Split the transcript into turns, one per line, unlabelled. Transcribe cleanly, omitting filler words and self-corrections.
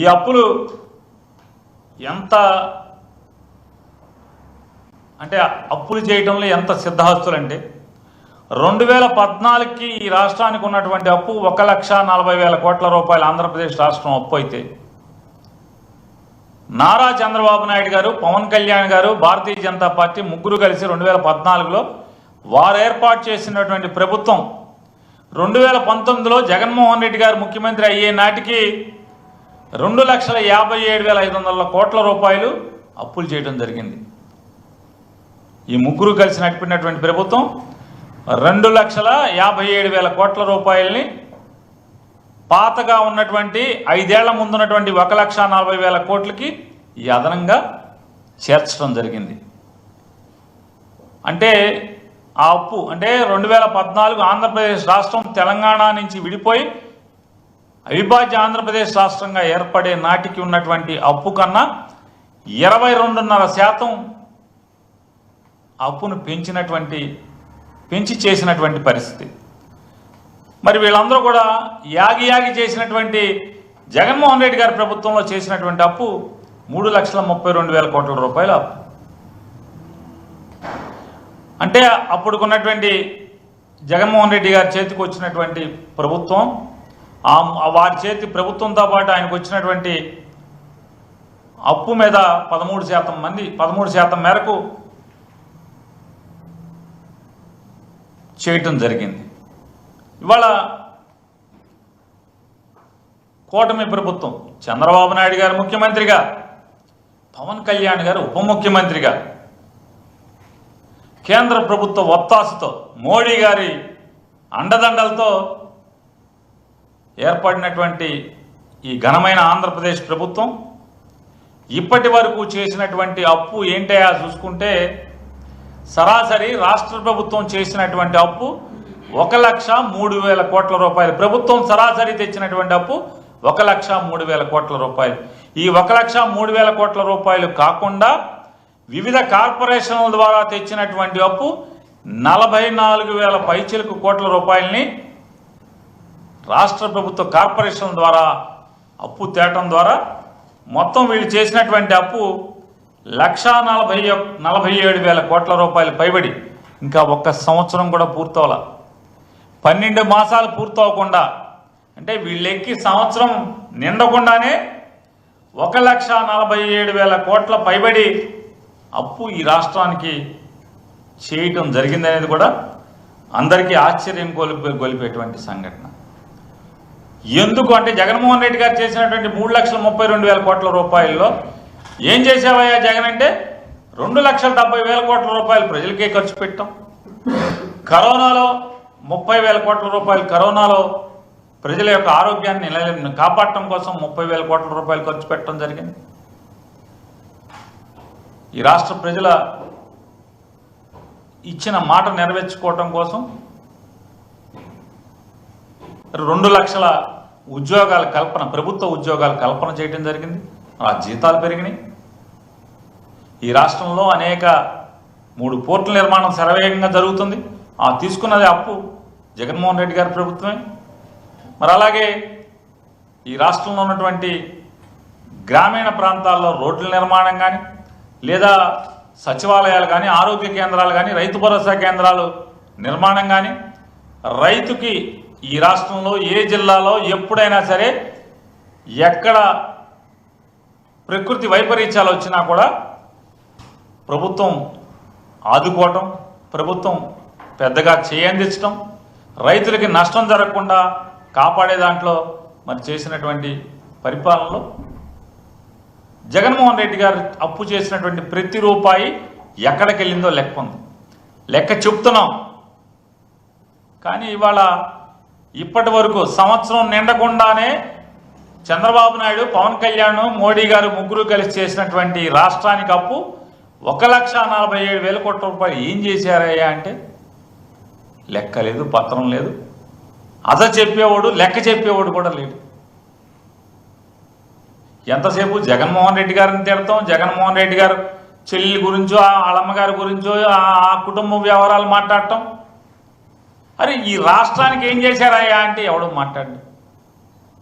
ఈ అప్పులు ఎంత అంటే అప్పులు చేయడంలో ఎంత సిద్ధహస్తులంటే 2014కి ఈ రాష్ట్రానికి ఉన్నటువంటి అప్పు 1,40,000 కోట్ల రూపాయలు ఆంధ్రప్రదేశ్ రాష్ట్రం అప్పు అయితే నారా చంద్రబాబు నాయుడు గారు, పవన్ కళ్యాణ్ గారు, భారతీయ జనతా పార్టీ ముగ్గురు కలిసి 2014లో వారు ఏర్పాటు చేసినటువంటి ప్రభుత్వం 2019లో జగన్మోహన్ రెడ్డి గారు ముఖ్యమంత్రి అయ్యే నాటికి 2,57,500 కోట్ల రూపాయలు అప్పులు చేయడం జరిగింది. ఈ ముగ్గురు కలిసి నడిపినటువంటి ప్రభుత్వం 2,57,000 కోట్ల రూపాయలని పాతగా ఉన్నటువంటి 5 ఏళ్ల ముందున్నటువంటి 1,40,000 కోట్లకి ఈ అదనంగా చేర్చడం జరిగింది. అంటే ఆ అప్పు అంటే 2014 ఆంధ్రప్రదేశ్ రాష్ట్రం తెలంగాణ నుంచి విడిపోయి అవిభాజ్య ఆంధ్రప్రదేశ్ రాష్ట్రంగా ఏర్పడే నాటికి ఉన్నటువంటి అప్పు కన్నా 22.5% అప్పును పెంచి చేసినటువంటి పరిస్థితి. మరి వీళ్ళందరూ కూడా యాగి చేసినటువంటి జగన్మోహన్ రెడ్డి గారి ప్రభుత్వంలో చేసినటువంటి అప్పు 3,32,000 కోట్ల రూపాయల అప్పు. అంటే అప్పుడుకున్నటువంటి జగన్మోహన్ రెడ్డి గారి చేతికి వచ్చినటువంటి ప్రభుత్వం, వారి చేతి ప్రభుత్వంతో పాటు ఆయనకు వచ్చినటువంటి అప్పు మీద 13% మేరకు చేయటం జరిగింది. ఇవాళ కూటమి ప్రభుత్వం చంద్రబాబు నాయుడు గారు ముఖ్యమంత్రిగా, పవన్ కళ్యాణ్ గారు ఉప ముఖ్యమంత్రిగా, కేంద్ర ప్రభుత్వ ఒత్తాసుతో, మోడీ గారి అండదండలతో ఏర్పడినటువంటి ఈ ఘనమైన ఆంధ్రప్రదేశ్ ప్రభుత్వం ఇప్పటి వరకు చేసినటువంటి అప్పు ఏంటయా చూసుకుంటే సరాసరి రాష్ట్ర ప్రభుత్వం చేసినటువంటి అప్పు 1,03,000 కోట్ల రూపాయలు. ప్రభుత్వం సరాసరి తెచ్చినటువంటి అప్పు 1,03,000 కోట్ల రూపాయలు. ఈ 1,03,000 కోట్ల రూపాయలు కాకుండా వివిధ కార్పొరేషన్ల ద్వారా తెచ్చినటువంటి అప్పు 44,000 పైచిలకు కోట్ల రూపాయలని రాష్ట్ర ప్రభుత్వ కార్పొరేషన్ల ద్వారా అప్పు తేటం ద్వారా మొత్తం వీళ్ళు చేసినటువంటి అప్పు 1,47,000 కోట్ల రూపాయలు పైబడి ఇంకా ఒక్క సంవత్సరం కూడా పూర్తవల, 12 మాసాలు పూర్తవకుండా, అంటే వీళ్ళెక్కి సంవత్సరం నిండకుండానే 1,47,000 కోట్ల పైబడి అప్పు ఈ రాష్ట్రానికి చేయటం జరిగిందనేది కూడా అందరికీ ఆశ్చర్యం గొలిపేటువంటి సంఘటన. ఎందుకు అంటే జగన్మోహన్ రెడ్డి గారు చేసినటువంటి 3,32,000 కోట్ల రూపాయల్లో ఏం చేసావయ్యా జగన్ అంటే 2,70,000 కోట్ల రూపాయలు ప్రజలకే ఖర్చు పెట్టాం. కరోనాలో 30,000 కోట్ల రూపాయలు కరోనాలో ప్రజల యొక్క ఆరోగ్యాన్ని కాపాడటం కోసం 30,000 కోట్ల రూపాయలు ఖర్చు పెట్టడం జరిగింది. ఈ రాష్ట్ర ప్రజల ఇచ్చిన మాట నెరవేర్చుకోవటం కోసం 2 లక్షల ఉద్యోగాల కల్పన, ప్రభుత్వ ఉద్యోగాల కల్పన చేయడం జరిగింది. ఆ జీతాలు పెరిగినాయి. ఈ రాష్ట్రంలో అనేక 3 పోర్టుల నిర్మాణం శరవేగంగా జరుగుతుంది. ఆ తీసుకున్నది అప్పు జగన్మోహన్ రెడ్డి గారి ప్రభుత్వమే. మరి అలాగే ఈ రాష్ట్రంలో ఉన్నటువంటి గ్రామీణ ప్రాంతాల్లో రోడ్ల నిర్మాణం కానీ, లేదా సచివాలయాలు కానీ, ఆరోగ్య కేంద్రాలు కానీ, రైతు భరోసా కేంద్రాలు నిర్మాణం కానీ, రైతుకి ఈ రాష్ట్రంలో ఏ జిల్లాలో ఎప్పుడైనా సరే ఎక్కడ ప్రకృతి వైపరీత్యాలు వచ్చినా కూడా ప్రభుత్వం ఆదుకోవటం, ప్రభుత్వం పెద్దగా చేయందించడం, రైతులకి నష్టం జరగకుండా కాపాడే దాంట్లో మరి చేసినటువంటి పరిపాలనలో జగన్మోహన్ రెడ్డి గారు అప్పు చేసినటువంటి ప్రతి రూపాయి ఎక్కడికి వెళ్ళిందో లెక్క ఉంది, లెక్క చెప్తున్నాం. కానీ ఇవాళ ఇప్పటి వరకు సంవత్సరం నిండకుండానే చంద్రబాబు నాయుడు, పవన్ కళ్యాణ్, మోడీ గారు ముగ్గురు కలిసి చేసినటువంటి రాష్ట్రానికి అప్పు 1,47,000 కోట్ల రూపాయలు ఏం చేశారయ్యా అంటే లెక్క లేదు, పత్రం లేదు, చెప్పేవాడు లెక్క చెప్పేవాడు కూడా లేడు. ఎంతసేపు జగన్మోహన్ రెడ్డి గారిని తిడతాం, జగన్మోహన్ రెడ్డి గారు చెల్లి గురించో, వాళ్ళమ్మగారి గురించో, ఆ కుటుంబ వ్యవహారాలు మాట్లాడటం. అరే ఈ రాష్ట్రానికి ఏం చేశారయ్యా అంటే ఎవడు మాట్లాడు.